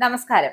നമസ്കാരം.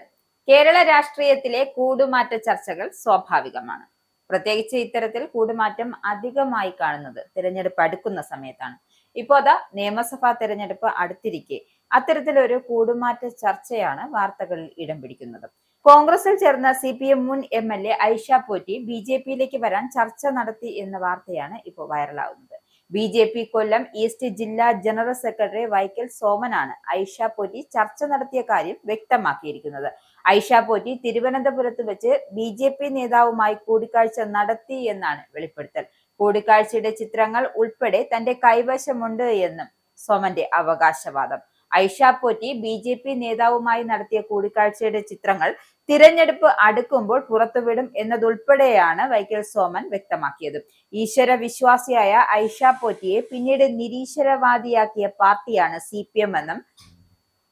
കേരള രാഷ്ട്രീയത്തിലെ കൂടുമാറ്റ ചർച്ചകൾ സ്വാഭാവികമാണ്. പ്രത്യേകിച്ച് ഇത്തരത്തിൽ കൂടുമാറ്റം അധികമായി കാണുന്നത് തിരഞ്ഞെടുപ്പ് അടുക്കുന്ന സമയത്താണ്. ഇപ്പോ അതാ നിയമസഭാ തിരഞ്ഞെടുപ്പ് അടുത്തിരിക്കെ അത്തരത്തിലൊരു കൂടുമാറ്റ ചർച്ചയാണ് വാർത്തകളിൽ ഇടം പിടിക്കുന്നത്. കോൺഗ്രസിൽ ചേർന്ന CPM മുൻ MLA ഐഷ പോറ്റി BJP-യിലേക്ക് വരാൻ ചർച്ച നടത്തി എന്ന വാർത്തയാണ് ഇപ്പോൾ വൈറലാകുന്നത്. BJP കൊല്ലം ഈസ്റ്റ് ജില്ലാ ജനറൽ സെക്രട്ടറി വൈക്കൽ സോമനാണ് ഐഷ പോറ്റി ചർച്ച നടത്തിയ കാര്യം വ്യക്തമാക്കിയിരിക്കുന്നത്. ഐഷ പോറ്റി തിരുവനന്തപുരത്ത് വെച്ച് BJP നേതാവുമായി കൂടിക്കാഴ്ച നടത്തി എന്നാണ് വെളിപ്പെടുത്തൽ. കൂടിക്കാഴ്ചയുടെ ചിത്രങ്ങൾ ഉൾപ്പെടെ തന്റെ കൈവശമുണ്ട് എന്നും സോമന്റെ അവകാശവാദം. ഐഷ പോറ്റി BJP നേതാവുമായി നടത്തിയ കൂടിക്കാഴ്ചയുടെ ചിത്രങ്ങൾ തിരഞ്ഞെടുപ്പ് അടുക്കുമ്പോൾ പുറത്തുവിടും എന്നതുൾപ്പെടെയാണ് വൈക്കൽ സോമൻ വ്യക്തമാക്കിയത്. ഈശ്വര വിശ്വാസിയായ ഐഷ പോറ്റിയെ പിന്നീട് നിരീശ്വരവാദിയാക്കിയ പാർട്ടിയാണ് CPM എന്നും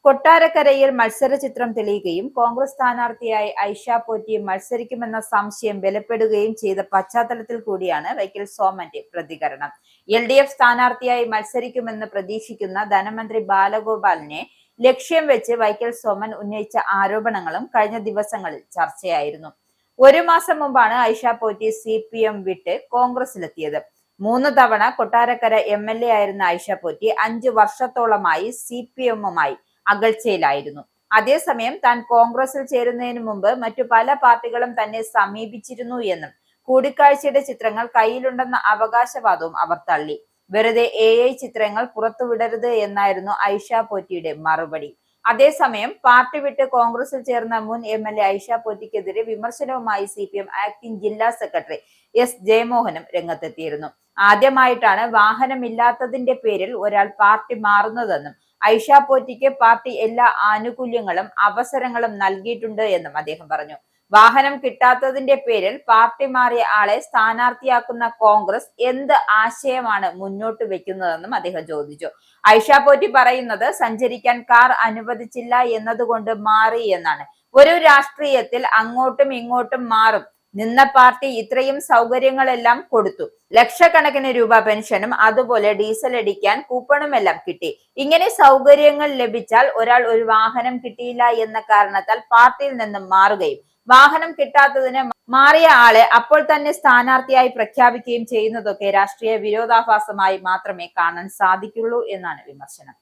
കൊട്ടാരക്കരയിൽ മത്സര ചിത്രം തെളിയുകയും കോൺഗ്രസ് സ്ഥാനാർത്ഥിയായി ഐഷ പോറ്റി മത്സരിക്കുമെന്ന സംശയം ബലപ്പെടുകയും ചെയ്ത പശ്ചാത്തലത്തിൽ കൂടിയാണ് വൈക്കൽ സോമന്റെ പ്രതികരണം. LDF സ്ഥാനാർത്ഥിയായി മത്സരിക്കുമെന്ന് പ്രതീക്ഷിക്കുന്ന ധനമന്ത്രി ബാലഗോപാലിനെ ലക്ഷ്യം വെച്ച് വൈക്കൽ സോമൻ ഉന്നയിച്ച ആരോപണങ്ങളും കഴിഞ്ഞ ദിവസങ്ങളിൽ ചർച്ചയായിരുന്നു. ഒരു മാസം മുമ്പാണ് ഐഷ പോറ്റി CPM വിട്ട് കോൺഗ്രസിലെത്തിയത്. 3 തവണ കൊട്ടാരക്കര MLA ആയിരുന്ന ഐഷ പോറ്റി 5 വർഷത്തോളമായി CPM-മായി അകൽച്ചയിലായിരുന്നു. അതേസമയം താൻ കോൺഗ്രസിൽ ചേരുന്നതിന് മുമ്പ് മറ്റു പല പാർട്ടികളും തന്നെ സമീപിച്ചിരുന്നു എന്നും കൂടിക്കാഴ്ചയുടെ ചിത്രങ്ങൾ കയ്യിലുണ്ടെന്ന അവകാശവാദവും അവർ തള്ളി. വെറുതെ AI ചിത്രങ്ങൾ പുറത്തുവിടരുത് എന്നായിരുന്നു ഐഷ പോറ്റിയുടെ മറുപടി. അതേസമയം പാർട്ടി വിട്ട് കോൺഗ്രസിൽ ചേർന്ന മുൻ MLA ഐഷ പോറ്റിക്കെതിരെ വിമർശനവുമായി CPM ആക്ടിംഗ് ജില്ലാ സെക്രട്ടറി S ജയമോഹനും രംഗത്തെത്തിയിരുന്നു. ആദ്യമായിട്ടാണ് വാഹനമില്ലാത്തതിന്റെ പേരിൽ ഒരാൾ പാർട്ടി മാറുന്നതെന്നും ഐഷ പോറ്റിക്ക് പാർട്ടി എല്ലാ ആനുകൂല്യങ്ങളും അവസരങ്ങളും നൽകിയിട്ടുണ്ട് എന്നും അദ്ദേഹം പറഞ്ഞു. വാഹനം കിട്ടാത്തതിന്റെ പേരിൽ പാർട്ടി മാറിയ ആളെ സ്ഥാനാർത്ഥിയാക്കുന്ന കോൺഗ്രസ് എന്ത് ആശയമാണ് മുന്നോട്ട് വെക്കുന്നതെന്നും അദ്ദേഹം ചോദിച്ചു. ഐഷ പോറ്റി പറയുന്നത് സഞ്ചരിക്കാൻ കാർ അനുവദിച്ചില്ല എന്നതുകൊണ്ട് മാറി എന്നാണ്. ഒരു രാഷ്ട്രീയത്തിൽ അങ്ങോട്ടും ഇങ്ങോട്ടും മാറും. നിന്ന പാർട്ടി ഇത്രയും സൗകര്യങ്ങളെല്ലാം കൊടുത്തു. ലക്ഷക്കണക്കിന് രൂപ പെൻഷനും അതുപോലെ ഡീസൽ അടിക്കാൻ കൂപ്പണുമെല്ലാം കിട്ടി. ഇങ്ങനെ സൗകര്യങ്ങൾ ലഭിച്ചാൽ ഒരാൾ ഒരു വാഹനം കിട്ടിയില്ല എന്ന കാരണത്താൽ പാർട്ടിയിൽ നിന്നും മാറുകയും വാഹനം കിട്ടാത്തതിന് മാറിയ ആളെ അപ്പോൾ തന്നെ സ്ഥാനാർത്ഥിയായി പ്രഖ്യാപിക്കുകയും ചെയ്യുന്നതൊക്കെ രാഷ്ട്രീയ വിരോധാഭാസമായി മാത്രമേ കാണാൻ സാധിക്കുള്ളൂ എന്നാണ് വിമർശനം.